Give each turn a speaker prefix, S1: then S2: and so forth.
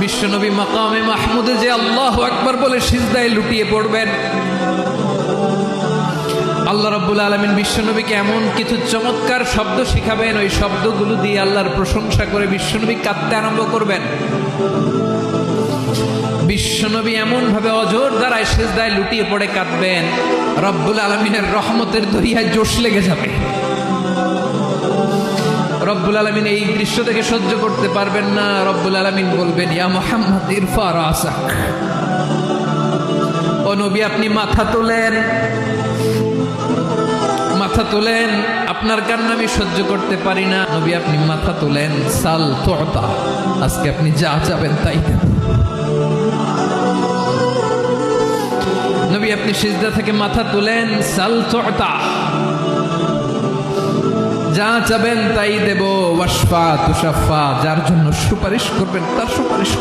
S1: বিশ্বনবী মাকামে মাহমুদে যে আল্লাহু আকবার বলে সিজদায় লুটিয়ে পড়বেন, আল্লাহ রাব্বুল আলামিন বিশ্বনবীকে এমন কিছু চমৎকার শব্দ শিখাবেন, ওই শব্দগুলো দিয়ে আল্লাহর প্রশংসা করে বিশ্বনবী কাঁদতে আরম্ভ করবেন। বিশ্বনবী এমন ভাবে অজর দ্বারায় সিজদায় লুটিয়ে পড়ে কাঁদবেন, রব্বুল আলামিনের রহমতের দরিয়ায় জোশ লেগে যাবে। রব্বুল আলামিন এই দৃশ্য দেখে সহ্য করতে পারবেন না। রব্বুল আলামিন বলবেন, ইয়া মুহাম্মদ ইরফা রাসাক, ও নবী আপনি মাথা তোলেন, মাথা তোলেন, আপনার কান্না আমি সহ্য করতে পারি না। নবী আপনি মাথা তোলেন, সাল তুতা, আজকে আপনি যা চাবেন তাই দেব। নবী আপনি সিজদা থেকে মাথা তুলেন, সাল তুতা, যা চাবেন তাই দেব। ওয়াশফা তুশাফা, যার জন্য সুপারিশ করবেন তার সুপারিশ